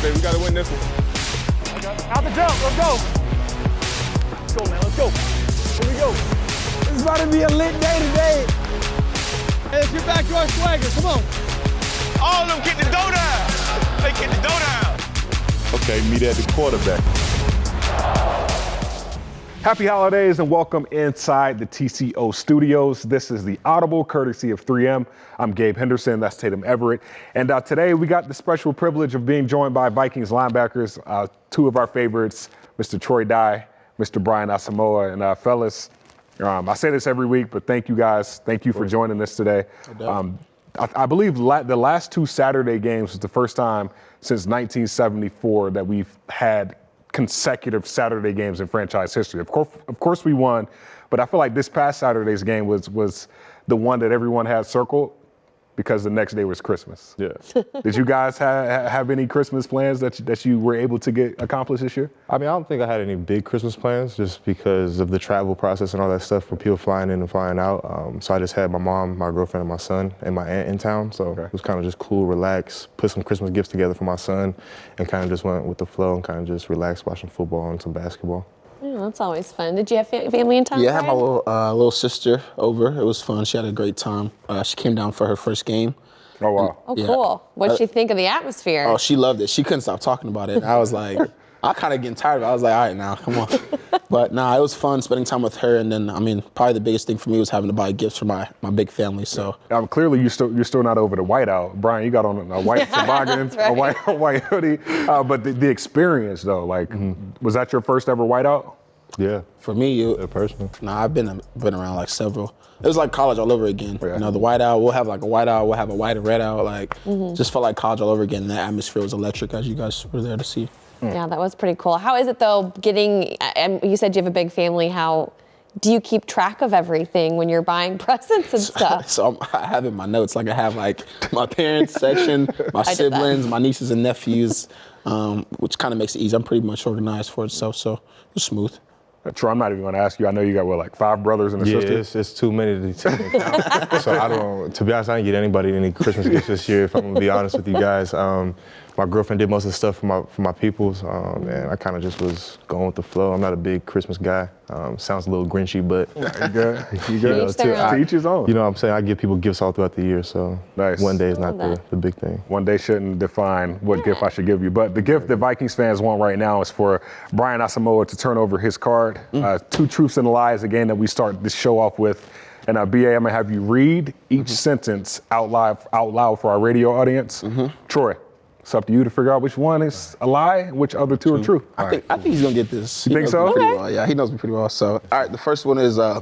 baby. We gotta win this one. Out the jump, let's go. Let's go, man, let's go. Here we go. This is about to be a lit day today. Hey, let's get back to our swagger, come on. All of them get the dough down. They get the dough down. Okay, meet at the quarterback. Happy holidays and welcome inside the TCO studios. This is the Audible, courtesy of 3M. I'm Gabe Henderson, that's Tatum Everett. And today we got the special privilege of being joined by Vikings linebackers, two of our favorites, Mr. Troy Dye, Mr. Brian Asamoah. And fellas, I say this every week, but thank you guys. Thank you for joining us today. I believe the last two Saturday games was the first time since 1974 that we've had consecutive Saturday games in franchise history. Of course we won, but I feel like this past Saturday's game was the one that everyone had circled because the next day was Christmas. Yeah. Did you guys have any Christmas plans that you were able to get accomplished this year? I mean, I don't think I had any big Christmas plans just because of the travel process and all that stuff for people flying in and flying out. So I just had my mom, my girlfriend, and my son and my aunt in town. So It was kind of just cool, relax, put some Christmas gifts together for my son and kind of just went with the flow and kind of just relaxed watching football and some basketball. Yeah, that's always fun. Did you have family in town? Yeah, I had my little sister over. It was fun. She had a great time. She came down for her first game. Oh, wow. Oh, cool. What did she think of the atmosphere? Oh, she loved it. She couldn't stop talking about it. I was like, I kind of getting tired of it. I was like, all right, now, come on. But it was fun spending time with her. And then, I mean, probably the biggest thing for me was having to buy gifts for my big family. So clearly you're still not over the whiteout. Brian, you got on a white toboggan, right. a white hoodie. But the experience though, like, was that your first ever whiteout? Yeah. for me, personally. I've been around like several. It was like college all over again. Yeah. You know, the whiteout, we'll have like a whiteout, we'll have a white and red out. Like, just felt like college all over again. And the atmosphere was electric, as you guys were there to see. Yeah, that was pretty cool. How is it though, you said you have a big family, how do you keep track of everything when you're buying presents and stuff? So I have in my notes, like I have like my parents section, my siblings, my nieces and nephews, which kind of makes it easy. I'm pretty much organized for itself, so it's smooth. Troy, I'm not even gonna ask you. I know you got like 5 brothers and a sister. It's too many to count. So to be honest, I didn't get anybody any Christmas gifts this year, if I'm gonna be honest with you guys. My girlfriend did most of the stuff for my peoples, and I kind of just was going with the flow. I'm not a big Christmas guy. Sounds a little grinchy, but You good. To each his own. you know what I'm saying? I give people gifts all throughout the year, so Nice. one day is not Love the big thing. One day shouldn't define what gift I should give you. But the gift that Vikings fans want right now is for Brian Asamoah to turn over his card. 2 Truths and a Lie is a game that we start this show off with. And BA, I'm gonna have you read each sentence out loud for our radio audience. Troy, it's up to you to figure out which one is a lie, which other 2 are true. I think he's gonna get this. You think so? Pretty well. Yeah, he knows me pretty well. So, all right, the first one is I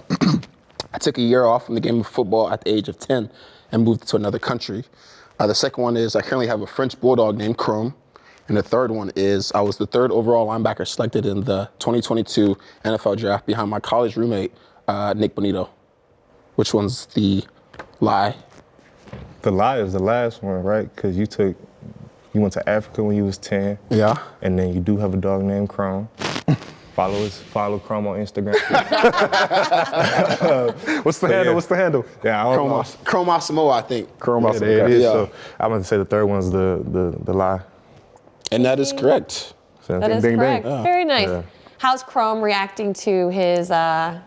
took a year off from the game of football at the age of 10 and moved to another country. The second one is I currently have a French bulldog named Chrome. And the third one is I was the 3rd overall linebacker selected in the 2022 NFL draft behind my college roommate, Nick Bonito. Which one's the lie? The lie is the last one, right? Because you went to Africa when you was 10. Yeah. And then you do have a dog named Chrome. Follow Chrome on Instagram. What's the handle? yeah. What's the handle? Yeah, I don't know. Chrome Asamoah, I think. Chrome Yeah, Asamoah. it is. Yeah. So I'm going to say the third one's the lie. And that is correct. So, That is ding, ding. correct. Yeah. Very nice. Yeah. How's Chrome reacting to his,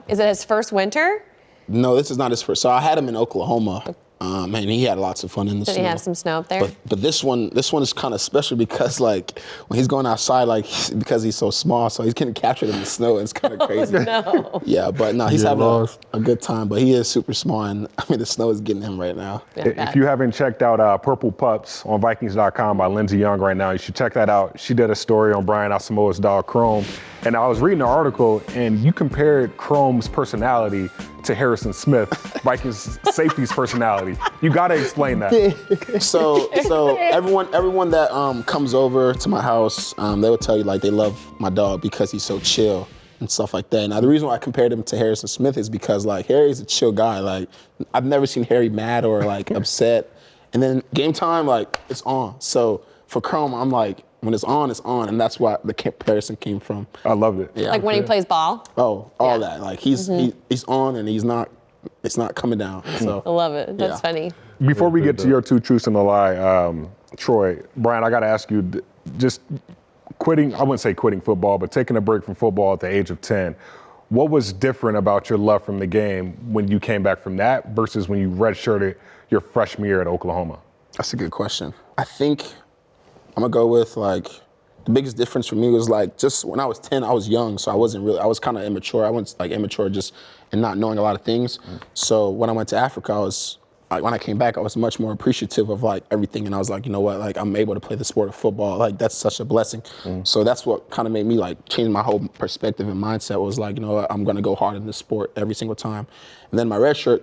is it his first winter? No, this is not his first. So I had him in Oklahoma, and he had lots of fun in the Did snow. he have some snow up there? But this one is kind of special because like when he's going outside, like because he's so small, so he's getting captured in the snow. And it's kind of crazy. No. Yeah, but no, he's Get having lost. a good time. But he is super small, and I mean the snow is getting him right now. If you haven't checked out Purple Pups on Vikings.com by Lindsey Young right now, you should check that out. She did a story on Brian Asamoah's dog Chrome. And I was reading the article, and you compared Chrome's personality to Harrison Smith, Vikings safety's personality. You got to explain that. So everyone that comes over to my house, they would tell you like they love my dog because he's so chill and stuff like that. Now the reason why I compared him to Harrison Smith is because like Harry's a chill guy. Like I've never seen Harry mad or like upset. And then game time, like it's on. So for Chrome, I'm like, when it's on, and that's why the comparison came from. I loved it. Yeah. Like when he plays ball? Oh, all that. Like he's on and it's not coming down. So I love it. That's Yeah. funny. Before we get to your 2 Truths and a Lie, Troy, Brian, I got to ask you, just quitting, I wouldn't say quitting football, but taking a break from football at the age of 10. What was different about your love from the game when you came back from that versus when you redshirted your freshman year at Oklahoma? That's a good question. I think I'm gonna go with like, the biggest difference for me was like, just when I was 10, I was young, so I was kind of immature. I was like immature just in not knowing a lot of things. So when I went to Africa, when I came back, I was much more appreciative of like everything. And I was like, you know what, like I'm able to play the sport of football. Like that's such a blessing. So that's what kind of made me like change my whole perspective and mindset, was like, you know what, I'm gonna go hard in this sport every single time. And then my redshirt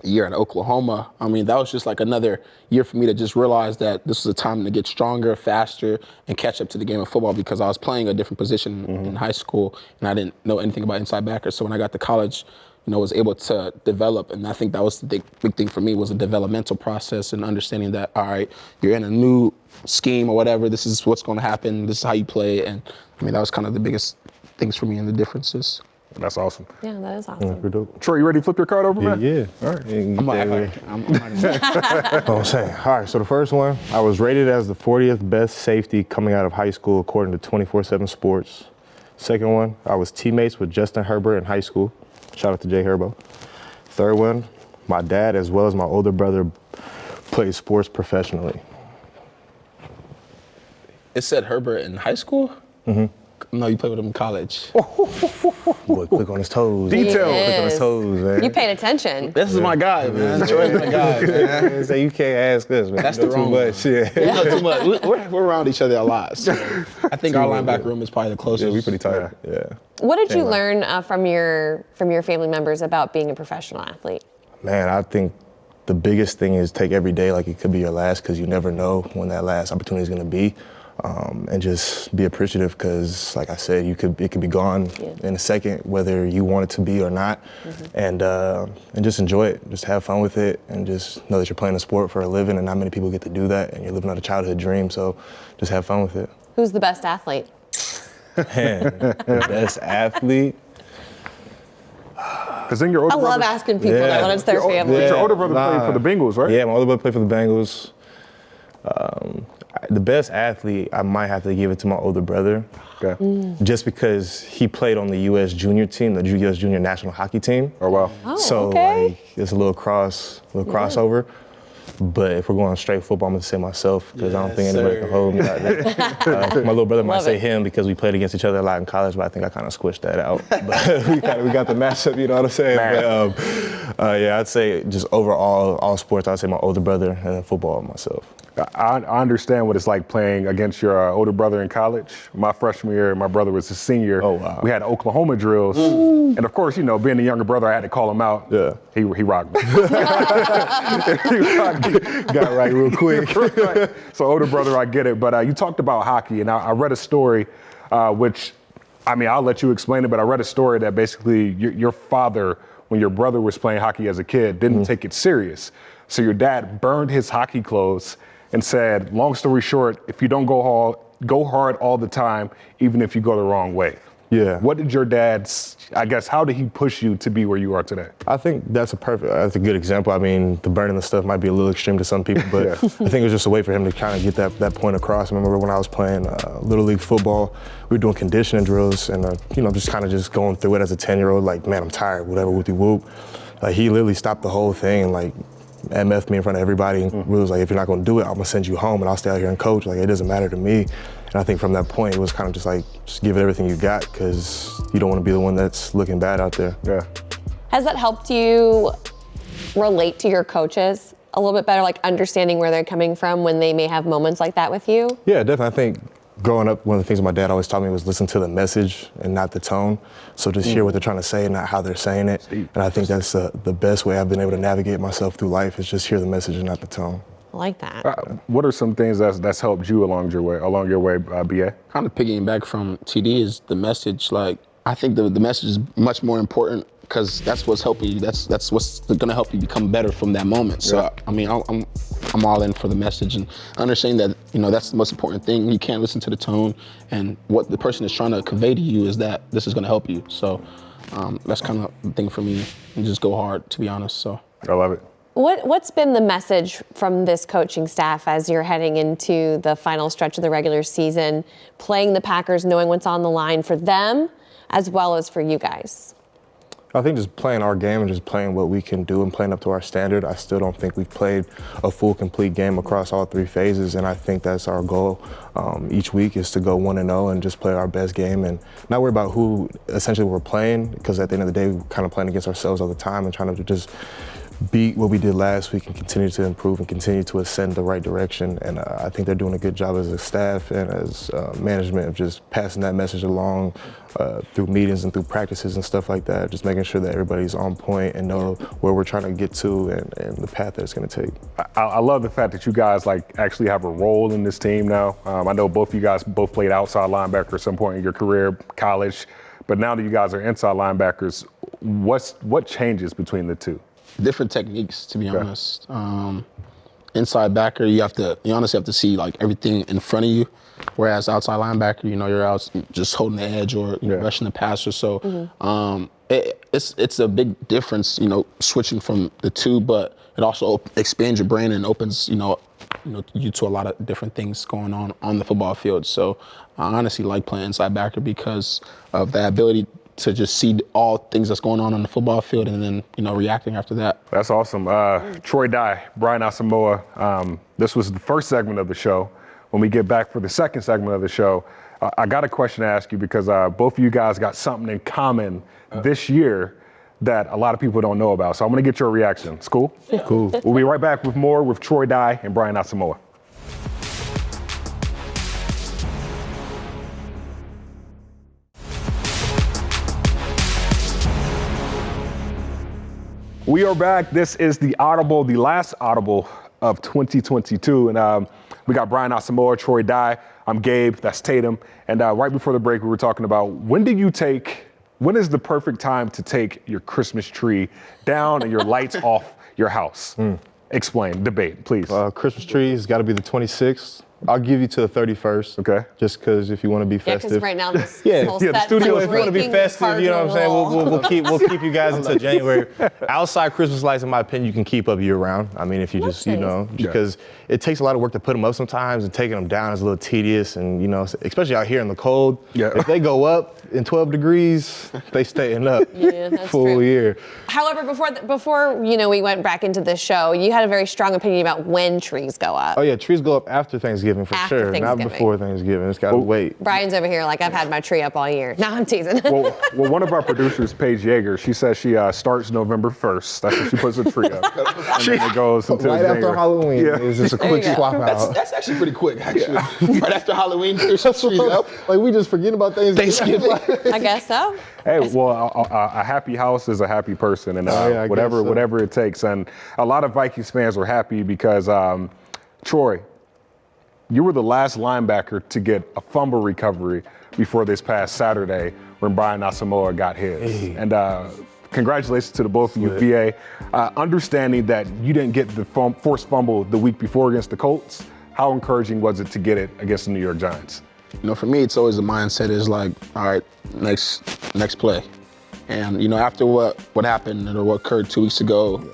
year at Oklahoma, I mean, that was just like another year for me to just realize that this was a time to get stronger, faster, and catch up to the game of football, because I was playing a different position in high school and I didn't know anything about inside backer. So when I got to college, you know, was able to develop, and I think that was the big thing for me, was a developmental process and understanding that, all right, you're in a new scheme or whatever, this is what's going to happen, this is how you play. And I mean, that was kind of the biggest things for me and the differences. That's awesome. Yeah, that is awesome. Troy, you ready to flip your card over, man? Yeah. All right. I'm saying. All right, so the first one, I was rated as the 40th best safety coming out of high school according to 24/7 Sports. Second one, I was teammates with Justin Herbert in high school. Shout out to Jay Herbo. Third one, my dad as well as my older brother played sports professionally. It said Herbert in high school? No, you played with him in college. Boy, quick on his toes. Detail. Quick on his toes, man. You paid attention. This is my guy, man. Troy's my guy, man. So you can't ask us, man. That's You know the wrong too much. Yeah. We know too much. We're around each other a lot. So I think our linebacker room is probably the closest. Yeah, we pretty tight. Yeah. What did you learn from your family members about being a professional athlete? Man, I think the biggest thing is take every day like it could be your last, because you never know when that last opportunity is going to be. And just be appreciative, because, like I said, it could be gone in a second, whether you want it to be or not. And just enjoy it. Just have fun with it, and just know that you're playing a sport for a living, and not many people get to do that. And you're living out a childhood dream, so just have fun with it. Who's the best athlete? Man, the best athlete. Because then your older I love brother, asking people that when it's their family. your older brother played for the Bengals, right? Yeah, my older brother played for the Bengals. The best athlete, I might have to give it to my older brother. Okay. Just because he played on the U.S. junior team, the U.S. junior national hockey team. Oh, wow. Oh, So okay. like, it's a little crossover. But if we're going straight football, I'm gonna say myself, because I don't think anybody can hold me like that. My little brother might Love say it. him because we played against each other a lot in college, but I think I kind of squished that out. But we got the matchup, you know what I'm saying? But, yeah, I'd say just overall, all sports, I'd say my older brother, and then football myself. I understand what it's like playing against your older brother in college. My freshman year, my brother was a senior. Oh, wow. We had Oklahoma drills. And of course, you know, being the younger brother, I had to call him out. Yeah. He rocked me. Got right real quick. So older brother, I get it. But you talked about hockey, and I read a story, which, I mean, I'll let you explain it, but I read a story that basically your father, when your brother was playing hockey as a kid, didn't take it serious. So your dad burned his hockey clothes and said, long story short, if you don't go hard all the time, even if you go the wrong way. Yeah. What did your dad, I guess, how did he push you to be where you are today? I think that's a good example. I mean, the burning the stuff might be a little extreme to some people, but I think it was just a way for him to kind of get that point across. I remember when I was playing Little League football, we were doing conditioning drills and, just kind of just going through it as a 10-year-old, like, man, I'm tired, whatever, whoop-de-whoop. He literally stopped the whole thing, like, MF'd me in front of everybody and was like, if you're not going to do it, I'm going to send you home and I'll stay out here and coach. Like, it doesn't matter to me. And I think from that point, it was kind of just like, just give it everything you got, because you don't want to be the one that's looking bad out there. Yeah. Has that helped you relate to your coaches a little bit better, like understanding where they're coming from when they may have moments like that with you? Yeah, definitely. I think growing up, one of the things my dad always taught me was listen to the message and not the tone. So just hear what they're trying to say and not how they're saying it. And I think that's the best way I've been able to navigate myself through life, is just hear the message and not the tone. I like that. What are some things that's helped you along your way, BA? Kind of picking back from TD is the message. Like, I think the message is much more important, because that's what's helping you. That's what's going to help you become better from that moment. So, I mean, I'm all in for the message, and understanding that, that's the most important thing. You can't listen to the tone, and what the person is trying to convey to you is that this is going to help you. So that's kind of the thing for me, and just go hard, to be honest. So I love it. What's been the message from this coaching staff as you're heading into the final stretch of the regular season, playing the Packers, knowing what's on the line for them as well as for you guys? I think just playing our game and just playing what we can do and playing up to our standard. I still don't think we've played a full, complete game across all 3 phases, and I think that's our goal each week is to go 1-0 and just play our best game and not worry about who essentially we're playing, because at the end of the day, we're kind of playing against ourselves all the time and trying to just beat what we did last week and continue to improve and continue to ascend the right direction. And I think they're doing a good job as a staff and as management of just passing that message along through meetings and through practices and stuff like that, just making sure that everybody's on point and know where we're trying to get to and the path that it's going to take. I love the fact that you guys actually have a role in this team now. I know both of you guys played outside linebacker at some point in your career, college, but now that you guys are inside linebackers, what changes between the two? Different techniques, to be honest. Inside backer, you honestly have to see like everything in front of you, whereas outside linebacker, you're out just holding the edge or rushing the passer. So it's a big difference, switching from the two, but it also expands your brain and opens, you to a lot of different things going on the football field. So I honestly like playing inside backer because of the ability to just see all things that's going on the football field and then, reacting after that. That's awesome. Troy Dye, Brian Asamoah, this was the first segment of the show. When we get back for the second segment of the show, I got a question to ask you because both of you guys got something in common this year that a lot of people don't know about. So I'm going to get your reaction. It's cool? Cool. We'll be right back with more with Troy Dye and Brian Asamoah. We are back. This is the Audible, the last Audible of 2022. And we got Brian Asamoah, Troy Dye. I'm Gabe, that's Tatum. And right before the break, we were talking about when is the perfect time to take your Christmas tree down and your lights off your house? Explain, debate, please. Christmas tree has got to be the 26th. I'll give you to the 31st. Okay. Just because if you want to be festive. Yeah, because right now this whole the set studio, like if you want to be festive, you know what I'm saying? We'll keep you guys until January. Outside Christmas lights, in my opinion, you can keep up year round. I mean, if you just, because it takes a lot of work to put them up sometimes, and taking them down is a little tedious, and especially out here in the cold. Yeah. If they go up in 12 degrees, they staying up full year. However, before we went back into this show, you had a very strong opinion about when trees go up. Oh yeah, trees go up after Thanksgiving for sure, not before Thanksgiving. It's got to wait. Brian's over here like, I've had my tree up all year. No, I'm teasing. Well, one of our producers, Paige Yeager, she says she starts November 1st. That's when she puts the tree up. And then it goes until right January. after Halloween. Yeah. It's just a quick swap out. That's actually pretty quick, actually. Right after Halloween, trees up. Like we just forget about Thanksgiving. I guess so. Hey, well, a happy house is a happy person, and whatever it takes. And a lot of Vikings fans are happy because, Troy, you were the last linebacker to get a fumble recovery before this past Saturday when Brian Asamoah got his. Hey. And congratulations to the both of you, VA. Understanding that you didn't get the forced fumble the week before against the Colts, how encouraging was it to get it against the New York Giants? For me, it's always the mindset is like, all right, next play. And, after what happened or what occurred 2 weeks ago,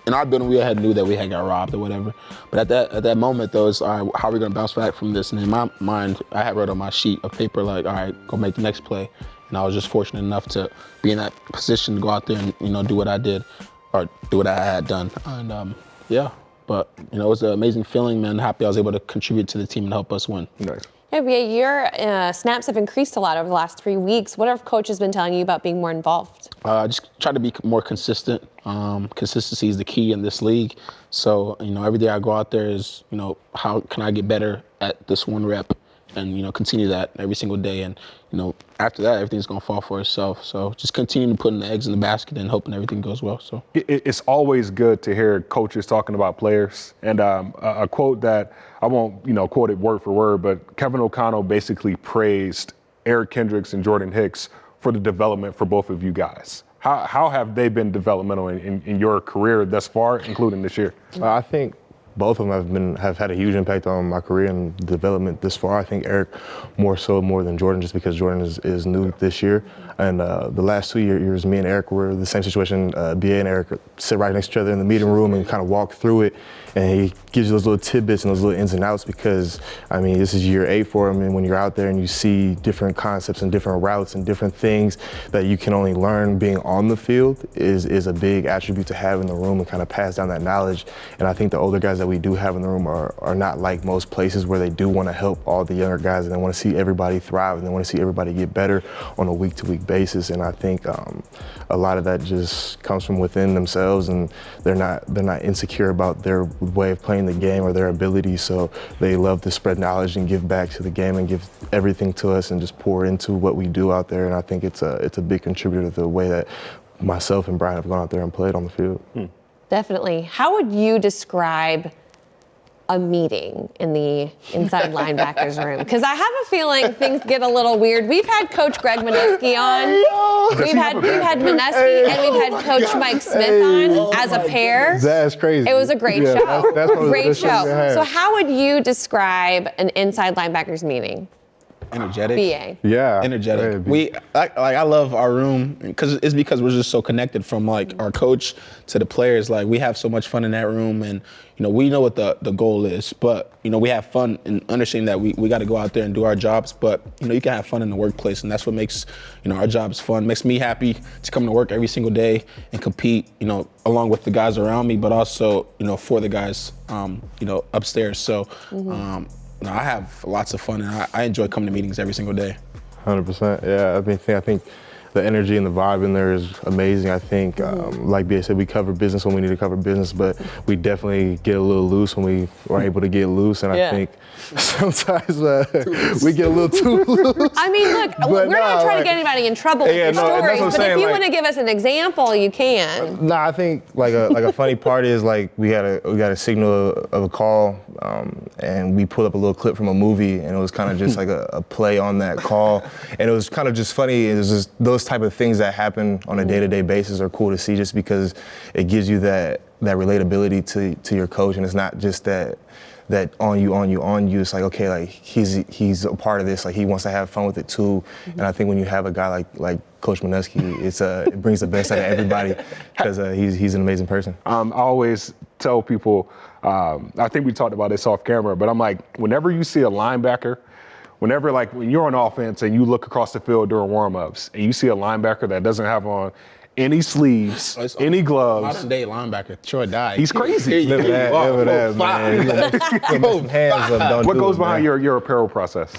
in our building, we knew that we had got robbed or whatever. But at that moment, though, it's, all right, how are we going to bounce back from this? And in my mind, I had wrote on my sheet of paper, like, all right, go make the next play. And I was just fortunate enough to be in that position to go out there and, do what I did or do what I had done. And, but, it was an amazing feeling, man. Happy I was able to contribute to the team and help us win. Nice. Yeah, your snaps have increased a lot over the last 3 weeks. What have coaches been telling you about being more involved? Just try to be more consistent. Consistency is the key in this league. So, every day I go out there is, how can I get better at this one rep and, continue that every single day. And, after that, everything's going to fall for itself. So just continue to put the eggs in the basket and hoping everything goes well. So it's always good to hear coaches talking about players. And a quote that I won't, quote it word for word, but Kevin O'Connell basically praised Eric Kendricks and Jordan Hicks for the development for both of you guys. How have they been developmental in your career thus far, including this year? I think both of them have had a huge impact on my career and development this far. I think Eric more than Jordan, just because Jordan is new this year. And the last 2 years, me and Eric were in the same situation. BA and Eric sit right next to each other in the meeting room and kind of walk through it. And he gives you those little tidbits and those little ins and outs because, I mean, this is year 8 for him. And when you're out there and you see different concepts and different routes and different things that you can only learn being on the field is a big attribute to have in the room and kind of pass down that knowledge. And I think the older guys that we do have in the room are not like most places where they do want to help all the younger guys and they want to see everybody thrive and they want to see everybody get better on a week-to-week basis. And I think a lot of that just comes from within themselves, and they're not insecure about their way of playing the game or their ability. So they love to spread knowledge and give back to the game and give everything to us and just pour into what we do out there. And I think it's a big contributor to the way that myself and Brian have gone out there and played on the field. Definitely. How would you describe a meeting in the inside linebackers room? Because I have a feeling things get a little weird. We've had Coach Greg Mineski on. We've had Mineski and we've had Coach Mike Smith on as a pair. That's crazy. It was a great show. That's great show. So how would you describe an inside linebackers meeting? Energetic. BA. Yeah. Energetic. I love our room because we're just so connected from like our coach to the players. Like we have so much fun in that room, and we know what the goal is, but we have fun and understanding that we got to go out there and do our jobs. But you can have fun in the workplace, and that's what makes our jobs fun. Makes me happy to come to work every single day and compete. Along with the guys around me, but also for the guys upstairs. So. I have lots of fun, and I enjoy coming to meetings every single day. 100%. Yeah, I think the energy and the vibe in there is amazing. I think, like BA said, we cover business when we need to cover business, but we definitely get a little loose when we are able to get loose. And I think sometimes we get a little too loose. I mean, look, we're not trying to get anybody in trouble with your stories, but if you want to give us an example, you can. I think like a funny part is like we got a signal of a call, and we pulled up a little clip from a movie, and it was kind of just like a play on that call, and it was kind of just funny. It was just those type of things that happen on a day-to-day basis are cool to see, just because it gives you that relatability to your coach, and it's not just that on you. It's like, okay, like he's a part of this. Like he wants to have fun with it too. And I think when you have a guy like Coach Mineski, it brings the best out of everybody because he's an amazing person. I always tell people, I think we talked about this off camera, but I'm like, whenever you see a linebacker, when you're on offense and you look across the field during warm-ups and you see a linebacker that doesn't have on any sleeves, any gloves. Modern day linebacker, Troy Dye. He's crazy. Look at that, man. What goes behind your apparel process?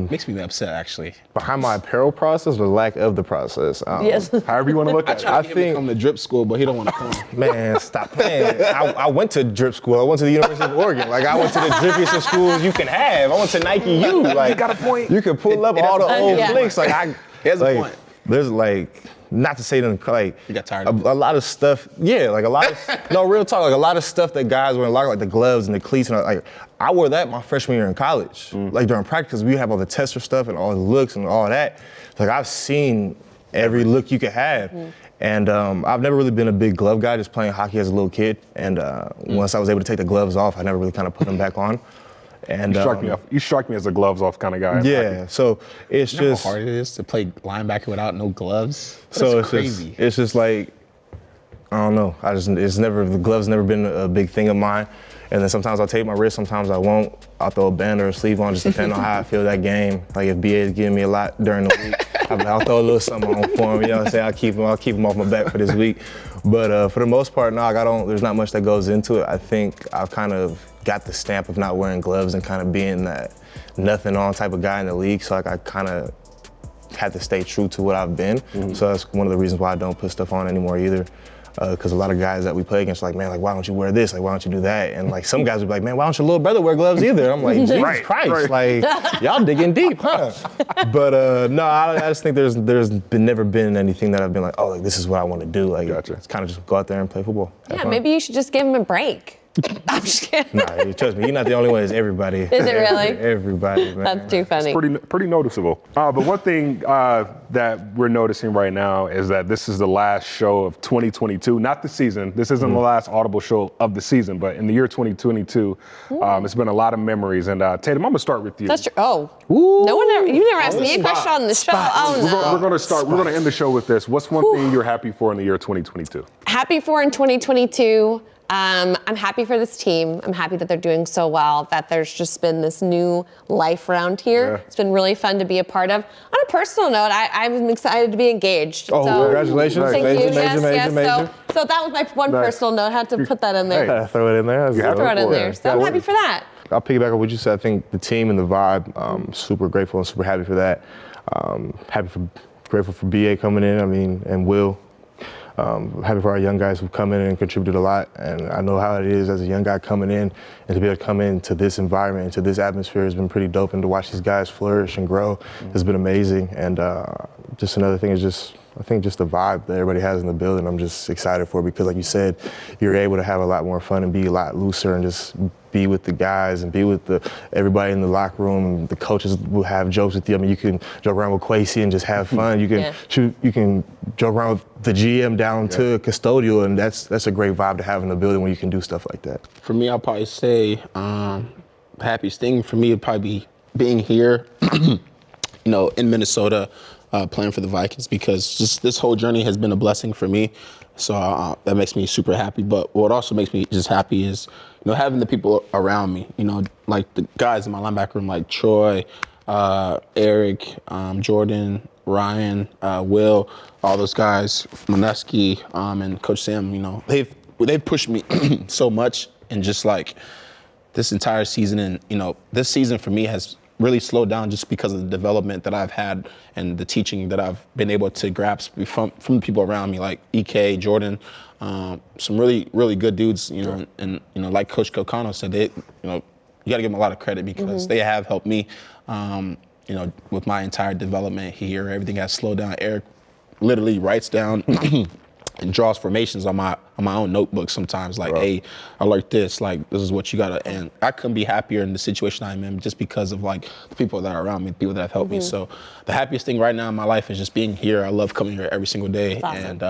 Makes me upset, actually. Behind my apparel process, or lack of the process? Yes. However you want to look at it. I think come to drip school, but he don't want to come. Man, stop playing. I went to drip school. I went to the University of Oregon. Like, I went to the drippiest of schools you can have. I went to Nike U. Like, you got a point. You can pull up all the old flicks. Like, Here's a point. There's like, not to say them, like, you got tired of a lot of stuff. Yeah, like a lot of, no, real talk, like a lot of stuff that guys wear, like the gloves and the cleats, and like, I wore that my freshman year in college. Like during practice, we have all the tester stuff and all the looks and all that. Like I've seen every look you could have. And I've never really been a big glove guy, just playing hockey as a little kid. And once I was able to take the gloves off, I never really kind of put them back on. And you struck me as a gloves off kind of guy. Yeah, so it's just how hard it is to play linebacker without no gloves. So it's crazy. It's just like, I don't know. The gloves never been a big thing of mine. And then sometimes I'll tape my wrist, sometimes I won't. I'll throw a band or a sleeve on, just depending on how I feel that game. Like if BA is giving me a lot during the week, I'll throw a little something on for him. You know what I'm saying? I'll keep him off my back for this week. But for the most part, no, there's not much that goes into it. I think I've kind of got the stamp of not wearing gloves and kind of being that nothing on type of guy in the league. So like I kind of had to stay true to what I've been. So that's one of the reasons why I don't put stuff on anymore either. Because a lot of guys that we play against are like, man, like, why don't you wear this? Like, why don't you do that? And like, some guys would be like, man, why don't your little brother wear gloves either? I'm like, Jesus Christ, like, y'all digging deep, huh? But no, I just think there's never been anything that I've been like, oh, like, this is what I want to do. Like, it's kind of just go out there and play football. Yeah, maybe you should just give him a break. I'm just kidding. Nah, trust me, you're not the only one. It's everybody. Is it really? Everybody, man. That's too funny. Pretty noticeable. But one thing that we're noticing right now is that this is the last show of 2022, not the season. This isn't the last Audible show of the season, but in the year 2022, it's been a lot of memories. And Tatum, I'm gonna start with you. That's true. Oh, no one ever. You never asked me a question on the show. Oh no. We're gonna end the show with this. What's one thing you're happy for in the year 2022? Happy for in 2022. I'm happy for this team. I'm happy that they're doing so well, that there's just been this new life around here. Yeah. It's been really fun to be a part of. On a personal note, I'm excited to be engaged. Oh, congratulations. Thank Major, you. major, Yes. major. So that was my one personal note. Had to put that in there. Yeah, throw it in there. Throw it in there. So I'm happy for that. I'll piggyback on what you said. I think the team and the vibe, super grateful and super happy for that. Grateful for BA coming in, and Will. Happy for our young guys who've come in and contributed a lot. And I know how it is as a young guy coming in, and to be able to come into this environment, into this atmosphere has been pretty dope. And to watch these guys flourish and grow has been amazing. And just another thing is I think just the vibe that everybody has in the building, I'm just excited for, because like you said, you're able to have a lot more fun and be a lot looser and just be with the guys and be with everybody in the locker room. The coaches will have jokes with you. You can joke around with Kwesi and just have fun. You can you can joke around with the GM down to custodial, and that's a great vibe to have in the building when you can do stuff like that. For me, I'll probably say the happiest thing for me would probably be being here, in Minnesota, playing for the Vikings, because just this whole journey has been a blessing for me. So that makes me super happy. But what also makes me just happy is, having the people around me, like the guys in my linebacker room, like Troy, Eric, Jordan, Ryan, Will, all those guys, Moneski, and Coach Sam, they've pushed me so much, and just like this entire season, and this season for me has really slowed down just because of the development that I've had and the teaching that I've been able to grasp from the people around me, like EK, Jordan, some really, really good dudes, and like Coach Kokano said, you got to give them a lot of credit, because they have helped me, with my entire development here. Everything has slowed down. Eric literally writes down and draws formations on my own notebook sometimes, like, hey, I learned this, like, this is what you gotta, and I couldn't be happier in the situation I'm in, just because of like the people that are around me, the people that have helped me. So the happiest thing right now in my life is just being here. I love coming here every single day. Awesome.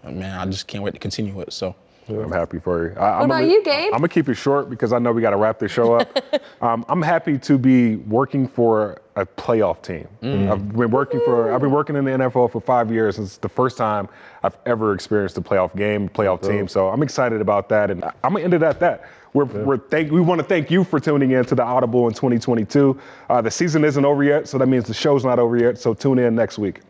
And man, I just can't wait to continue it. So I'm happy for you. What about you, Gabe? I'm gonna keep it short because I know we got to wrap this show up. I'm happy to be working for a playoff team. I've been working in the NFL for 5 years. It's the first time I've ever experienced a playoff team. So I'm excited about that, and I'm gonna end it at that. We want to thank you for tuning in to the Audible in 2022. The season isn't over yet, so that means the show's not over yet. So tune in next week.